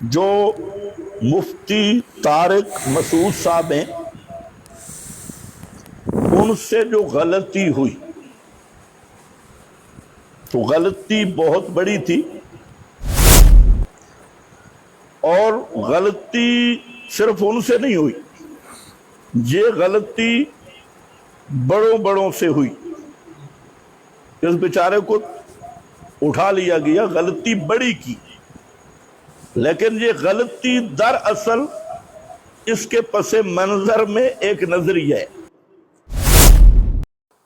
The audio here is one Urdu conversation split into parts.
جو مفتی طارق مسعود صاحب ہیں ان سے جو غلطی ہوئی تو غلطی بہت بڑی تھی، اور غلطی صرف ان سے نہیں ہوئی، یہ غلطی بڑوں بڑوں سے ہوئی۔ اس بیچارے کو اٹھا لیا گیا، غلطی بڑی کی، لیکن یہ غلطی دراصل اس کے پس منظر میں ایک نظریہ ہے۔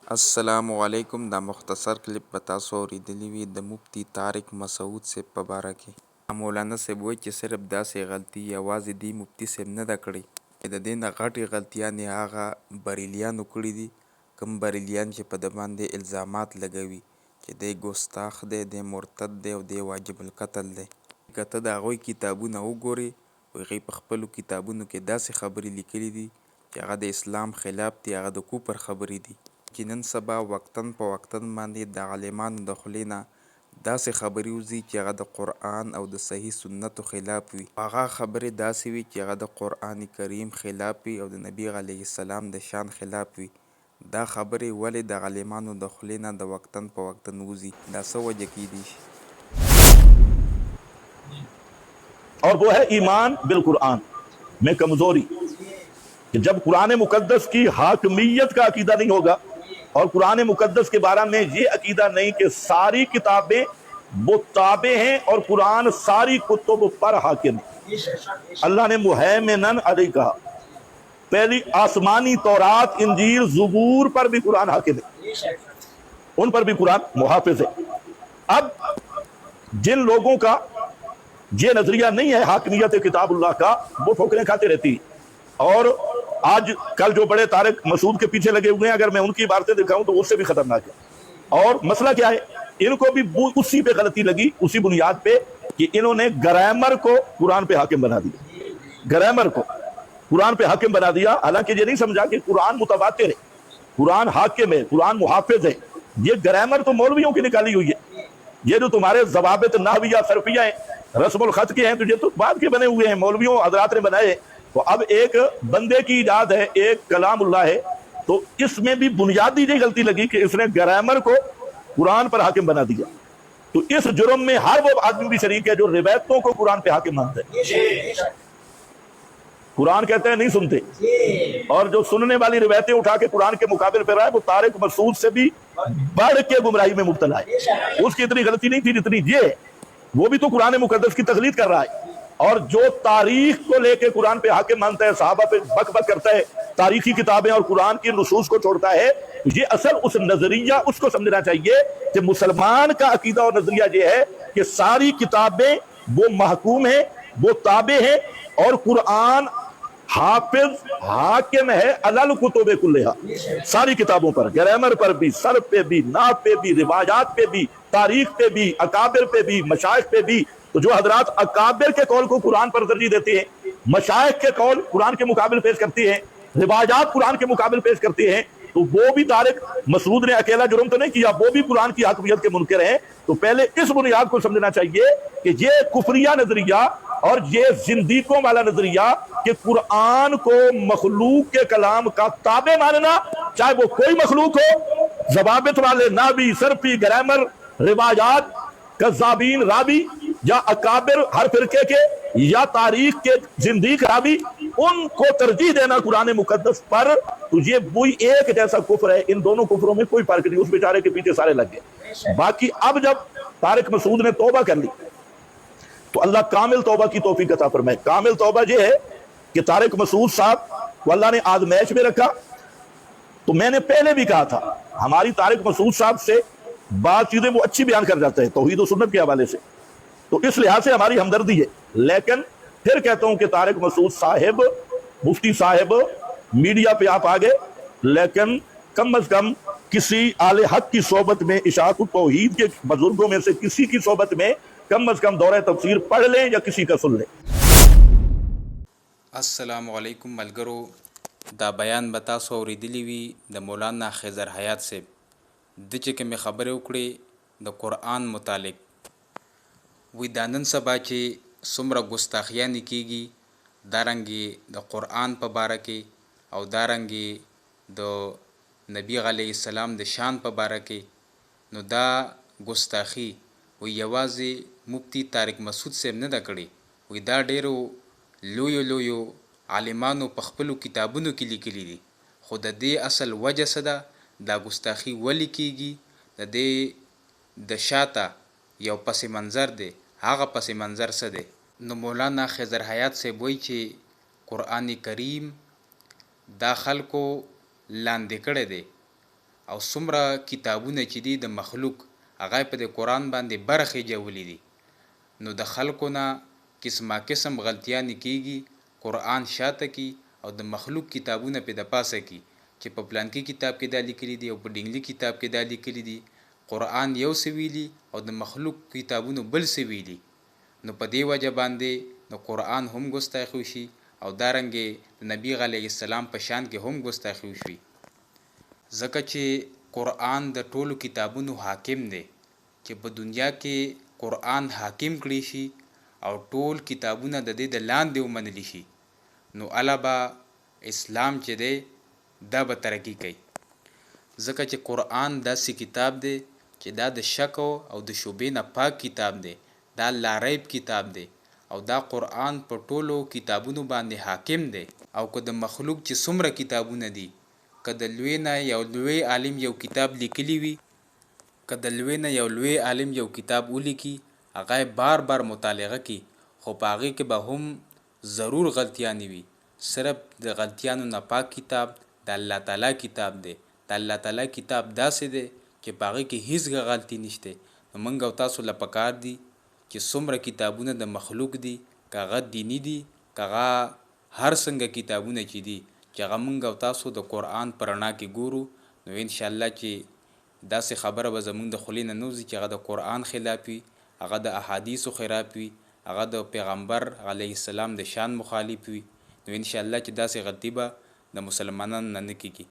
السلام علیکم۔ دا مختصر کلپ بتا سو اوریدلی وی د مفتی طارق مسعود صاحب په باره کې مولانا صاحب وایي چې صرف داسې غلطي یوازې دی مفتی صاحب نه ده کړې، د دې نه غټې غلطیانې هغه بریلیانو کړي دي، کوم بریلیان چې په ده باندې الزامات لګوي چې دی ګستاخ دی، دی مرتد دی او دی واجب القتل دی. که ته د هغوی کتابونه وګورې، هغوی په خپلو کتابونو کې داسې خبرې لیکلي دي چې هغه د اسلام خلاف دي، هغه د کفر خبرې دي. چې نن سبا وقتاً په وقتاً باندې د عالمانو د خولې نه داسې خبرې وځي چې هغه د قرآن او د صحیح سنتو خلاف وي. هغه خبرې داسې وي چې هغه د قرآن کریم خلاف وي او د نبي علیه السلام د شان خلاف وي. دا خبرې ولې د عالمانو د خولې نه د وقتاً په وقتاً وځي؟ دا څه وجه کیدی شي؟ اور وہ ہے ایمان بالقرآن میں کمزوری، کہ جب قرآن مقدس کی حاکمیت کا عقیدہ نہیں ہوگا اور قرآن مقدس کے بارے میں یہ عقیدہ نہیں کہ ساری کتابیں وہ تابع ہیں اور قرآن ساری کتب پر حاکم ہے۔ اللہ نے مہیمنن علیہ کہا، پہلی آسمانی تورات انجیل زبور پر بھی قرآن حاکم ہے، ان پر بھی قرآن محافظ ہے۔ اب جن لوگوں کا یہ نظریہ نہیں ہے حاکمیت کتاب اللہ کا، وہ ٹھوکریں کھاتے رہتی ہیں۔ اور آج کل جو بڑے طارق مسعود کے پیچھے لگے ہوئے ہیں، اگر میں ان کی باتیں دکھاؤں تو اس سے بھی خطرناک ہے۔ اور مسئلہ کیا ہے، ان کو بھی اسی پہ غلطی لگی، اسی بنیاد پہ کہ انہوں نے گرامر کو قرآن پہ حاکم بنا دیا، گرامر کو قرآن پہ حاکم بنا دیا، حالانکہ یہ نہیں سمجھا کہ قرآن متواتر ہے، قرآن حاکم ہے، قرآن محافظ ہے۔ یہ گرامر تو مولویوں کی نکالی ہوئی ہے، یہ جو تمہارے ضوابط نحویہ صرفیہ ہیں، رسم الخط کے ہیں، تو یہ تو بعد کے بنے ہوئے ہیں، مولویوں حضرات نے بنائے۔ تو اب ایک بندے کی ایجاد ہے، ایک کلام اللہ ہے، تو اس میں بھی بنیادی یہ غلطی لگی کہ اس نے گرامر کو قرآن پر حاکم بنا دیا۔ تو اس جرم میں ہر وہ آدمی بھی شریک ہے جو روایتوں کو قرآن پہ حاکم مانتا ہے۔ قرآن کہتے ہیں نہیں سنتے، اور جو سننے والی روایتیں اٹھا کے قرآن کے مقابل پہ رہا ہے، وہ طارق مسعود سے بھی بڑھ کے گمراہی میں مبتلا ہے۔ اس کی اتنی غلطی نہیں تھی جتنی یہ ہے، وہ بھی تو قرآن مقدس کی تقلید کر رہا ہے، اور جو تاریخ کو لے کے قرآن پہ حاکم مانتا ہے، صحابہ پہ بک بک کرتا ہے، تاریخی کتابیں اور قرآن کی نصوص کو چھوڑتا ہے، یہ اصل اس نظریہ اس کو سمجھنا چاہیے کہ مسلمان کا عقیدہ اور نظریہ یہ ہے کہ ساری کتابیں وہ محکوم ہیں، وہ تابع ہیں، اور قرآن حافظ حاکم ہے علل کتب کلہا، ساری کتابوں پر، گرامر پر بھی، صرف پہ بھی، نحو پہ بھی، روایات پہ بھی، تاریخ پہ بھی، اکابر پہ بھی، مشائخ پہ بھی۔ تو جو حضرات اکابر کے قول کو قرآن پر ترجیح دیتے ہیں، مشائخ کے قول قرآن کے مقابل پیش کرتی ہیں، روایات قرآن کے مقابل پیش کرتی ہیں، تو وہ بھی طارق مسعود نے اکیلا جرم تو نہیں کیا، وہ بھی قرآن کی حاکمیت کے منکر ہیں۔ تو پہلے اس بنیاد کو سمجھنا چاہیے کہ یہ کفریہ نظریہ اور یہ زندیقوں والا نظریہ کہ قرآن کو مخلوق کے کلام کا تابع ماننا، چاہے وہ کوئی مخلوق ہو، ضوابط والے نحوی، صرفی، گرامر، روایات، کذابین راوی، یا اکابر ہر فرقے کے، یا تاریخ کے زندیق راوی، ان کو ترجیح دینا قرآن مقدس پر، تو یہ وہی ایک جیسا کفر ہے۔ ان دونوں کفروں میں کوئی فرق نہیں، اس بیچارے کے پیچھے سارے لگ گئے۔ باقی اب جب طارق مسعود نے توبہ کر لی تو اللہ کامل توبہ کی توفیق عطا فرمائے۔ کامل توبہ یہ ہے کہ طارق مسعود صاحب کو اللہ نے آزمائش میں رکھا۔ تو میں نے پہلے بھی کہا تھا، ہماری طارق مسعود صاحب سے بعض چیزیں وہ اچھی بیان کر جاتے ہیں توحید و سنت کے حوالے سے، تو اس لحاظ سے ہماری ہمدردی ہے۔ لیکن پھر کہتا ہوں کہ طارق مسعود صاحب، مفتی صاحب، میڈیا پہ آپ آگے، لیکن کم از کم کسی اہل حق کی صحبت میں، اشاعت التوحید کے بزرگوں میں سے کسی کی صحبت میں کم از کم دورہ تفسیر پڑھ لیں یا کسی کا سن لیں۔ السلام علیکم ملګرو، دا بیان به تاسو اوریدلی وي د مولانا خضر حیات صاحب، د چې کومې خبرې وکړې د قرآن متعلق، وی دا نن سبا چې څومره ګستاخیانې کیږي، دارنګې د قرآن په باره کې او دارنګې د نبی علیه السلام د شان په باره کې، نو دا ګستاخي وی یوازې مفتی طارق مسعود صاحب نه ده کړې، وی دا ډیرو لویو عالمانو په خپلو کتابونو کې لیکلي دي. خو د دې اصل وجه څه ده؟ دا ګستاخي ولې کیږي؟ د دې د شاته یو پس منظر دی. هغه پس منظر څه دی؟ نو مولانا خضر حیات صاحب وایي چې قرآن کریم دا خلکو لاندې کړی دی او څومره کتابونه چې دي د مخلوق هغه په د قرآن باندې برخې جوړې دي. نو د خلکو نه قسمه قسم غلطیانې کیږي، قرآن شاته کی او د مخلوق کتابونه په د پاسه کی چې په پلانکی کتاب کې دا لیکلي دي او په ډنګلي کتاب کې دا لیکلي دي. قرآن یو څه ویلي او د مخلوق کتابونو بل څه ویلي. نو په دې وجه باندې نو قرآن هم ګستاخي وشي او دارنګې د نبی علیه السلام په شان کې هم ګستاخي وشي، ځکه چې قرآن د ټولو کتابونو حاکم دی. چې په دنیا کې قرآن حاکم کړی شي او ټول کتابونه د دې د لاندې ومنلی شي، نو الا به اسلام چې دی دا به ترقي کوي. ځکه چې قرآن داسې کتاب دی چې دا د شک او د شبهې نه پاک کتاب دی، دا لاریب کتاب دی او دا قرآن په ټولو کتابونو باندې حاکم دی. او که د مخلوق چې څومره کتابونه دي، که د لوی نه یو لوی عالم یو کتاب لیکلی وي، که د لوی نه یو لوی عالم یو کتاب ولیکي، هغه بار بار مطالعه کی، خو په هغې کې به هم ضرور غلطیانې وي. صرف د غلطیانو نه پاک کتاب د الله تعالی کتاب دی. د الله تعالی کتاب داسې دی چې په هغې کې هیڅ غلطي نشته. نو موږ او تاسو له پکار دي چې څومره کتابونه د مخلوق دي، که هغه دیني دي، که هغه هر څنګه کتابونه چې دي، چې هغه موږ او تاسو د قرآن په رڼا کې ګورو، نو انشاءالله چې داسې خبره به زموږ د خولې نه نوځي چې هغه د قرآن خلاف وي، هغه د احادیثو خلاف وي، هغه د پیغمبر علیه السلام د شان مخالف وي. نو انشاءالله چې داسې غلطي به د مسلمانانو نه کیږي.